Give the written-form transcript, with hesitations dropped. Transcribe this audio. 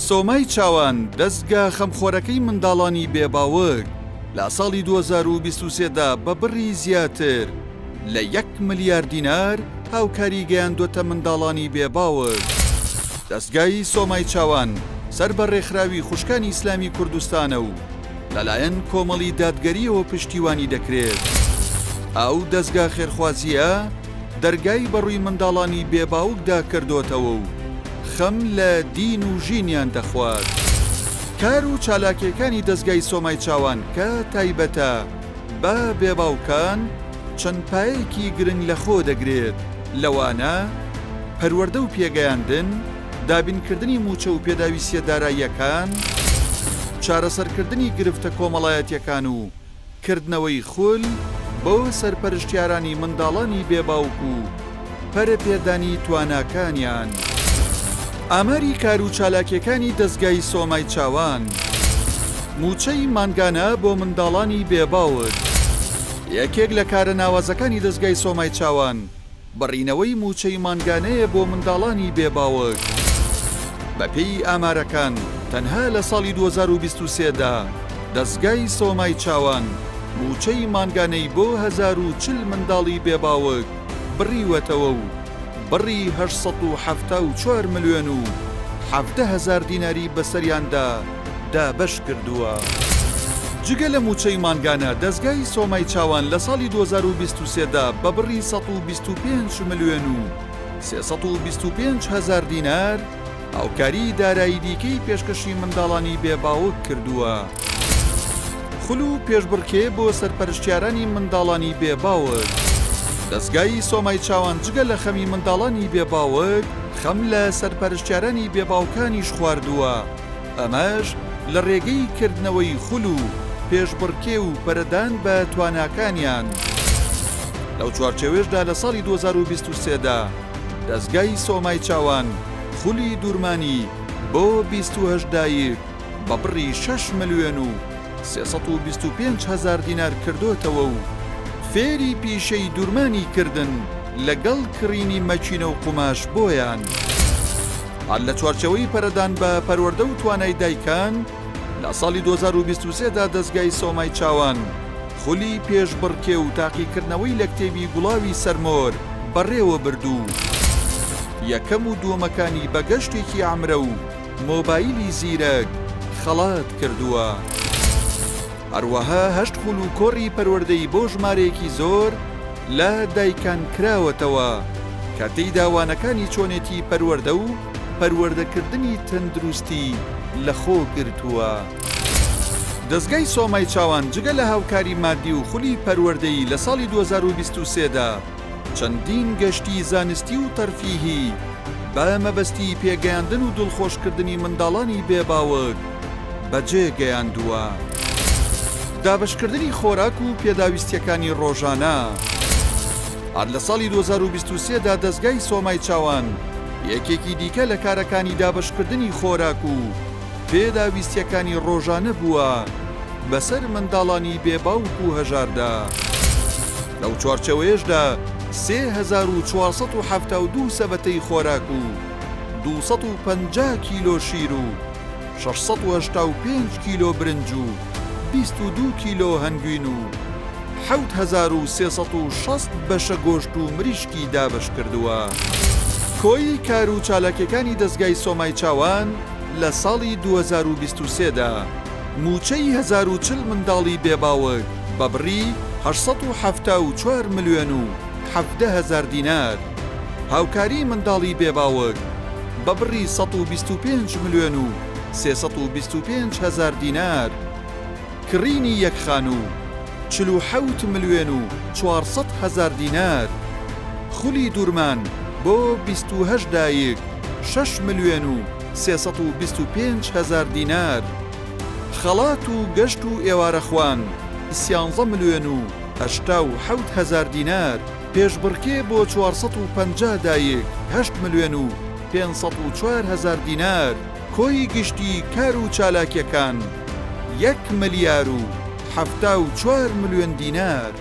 سۆمای چاوان دەستگا خەمخۆرەکەی منداڵانی بێباوەک لە ساڵی 2023دا بە بڕی زیاتر لە 1 ملیارد دینار هاوکاری گەیاندوتە منداڵانی بێباوەک. دەستگای سۆمای چاوان سەر بە ڕێکخراوی خوشکانی ئیسلامی کوردستانە و لەلایەن کۆمەڵی دادگەریەوە پشتیوانی دەکرێت. ئەو دەستگا خێرخوازیە دەرگای بەڕووی منداڵانی بێباوکدا کردوتەوە و خەم لە دین و ژینیان دەخوات. کار و چالاکیەکانی دەستگای سۆمای چاوان کە تایبەتە بە بێباوکان چەند پایەکی گرنگ لە خۆ دەگرێت، لەوانە پەروەردە و پێگەیاندن، دابینکردنی موچە و پێداویستیە داراییەکان، چارەسەرکردنی گرفتە کۆمەڵایەتیەکان و کردنەوەی خول بۆ سەرپەرشتیارانی منداڵانی بێباوک و پەرەپێدانی تواناکانیان. ئاماری کار و چالاکیەکانی دەستگای سۆمای چاوان: موچەی مانگانە بۆ منداڵانی بێباوک. یەکێک لە کارە ناوازەکانی دەستگای سۆمای چاوان بڕینەوەی موچەی مانگانەیە بۆ منداڵانی بێباوک. بەپێی ئامارەکان تەنها لە ساڵی 2023دا دەستگای سۆمای چاوان موچەی مانگانەی بۆ 1040 منداڵی بێباوک بڕیوەتەوە و بڕی 874 ملیۆن و 17,000 دیناری بەسەریاندا دابەش کردووە. جگە لە موچەی مانگانە دەستگای سۆمای چاوان لە ساڵی 2023دا بە بڕی 125 ملیۆن و 325,000 دینار هاوکاری دارایی دیکەی پێشکەشی منداڵانی بێباوک کردووە. خول و پێشبڕکێ بۆ سەرپەرشتیارانی منداڵانی بێباوک. دەستگای سۆمای چاوان جگە لە خەمی منداڵانی بێباوک خەم لە سەرپەرشتیارانی بێباوکانیش خواردووە، ئەمەش لە ڕێگەی کردنەوەی خول و پێشبڕکێ و پەرەدان بە تواناکانیان. لەو چوارچێوێشدا لە ساڵی 2023دا دەستگای سۆمای چاوان خولی دوورمانی بۆ 28 دایک بە بڕی 6 ملیۆن و 325,000 دینار کردوتەوە و فێری پیشەی دوورمانی کردن لەگەڵ کڕینی مەچینە و قوماش بۆیان. هەر لە چوارچەوەی پەرەدان بە پەروەردە و توانای دایکان لە ساڵی 2023دا دەستگای سۆمای چاوان خولی پێشبڕکێ و تاقیکردنەوەی لە کتێبی گوڵاوی سەرمۆر بەڕێوە بردوو. یەکەم و دووەمەکانی بە گەشتێکی عەمرە و مۆبایلی زیرەک خەڵات کردووە. هەروەها 8 خول و کۆڕی پەروەردەی بۆ ژمارەیەکی زۆر لە دایکان کراوەتەوە کە تێیدا وانەکانی چۆنێتی پەروەردە و پەروەردەکردنی تەندروستی لەخۆ گرتووە. دەستگای سۆمای چاوان جگە لە هاوکاری مادی و خولی پەروەردەی لە ساڵی 2023دا چەندین گەشتی زانستی و تەرفیهی بە مەبەستی پێگەیاندن و دڵخۆشکردنی منداڵانی بێباوک بەجێ گەیاندووە. دابشکردنی خۆراک و پێداویستیەکانی ڕۆژانە. هەر لە ساڵی 2023دا دەستگای سۆمای چاوان یەکێکی دیکە لە کارەکانی دابشکردنی خۆراک و پێداویستیەکانی ڕۆژانە بووە بەسەر منداڵانی بێباوک و هەژاردا. لەو چوارچەوەیەشدا 3472 سەبەتەی خۆراک و 250 کیلۆ شیر و 685 کیلۆ برنج و 22 کیلۆ هەنگوین و 7360 بەشە گۆشت و مریشکی دابش کردووە. کۆی کار و چالاکیەکانی دەستگای سۆمای چاوان لە ساڵی 2023دا موچەی 1040 منداڵی بێباوک بە بڕی 874 ملیۆن و 17,000 دینار، هاوکاری منداڵی بێباوک بە بڕی 125 ملیۆن و 325,000 دینار، کڕینی یەکخان و 47 ملیۆن و 400,000 دینار، خولی دوورمان بۆ 28 دایک 6 ملیۆن و 325,000 دینار، خەڵات و گەشت و ئێوارەخوان 13 ملیۆن و 87,000 دینار، پێشبڕکێ بۆ 450 دایک 8 ملیۆن و 504,000 دینار، کۆی گشتی کار و چالاکیەکان 1 ملیار و 74 ملیۆن دینار.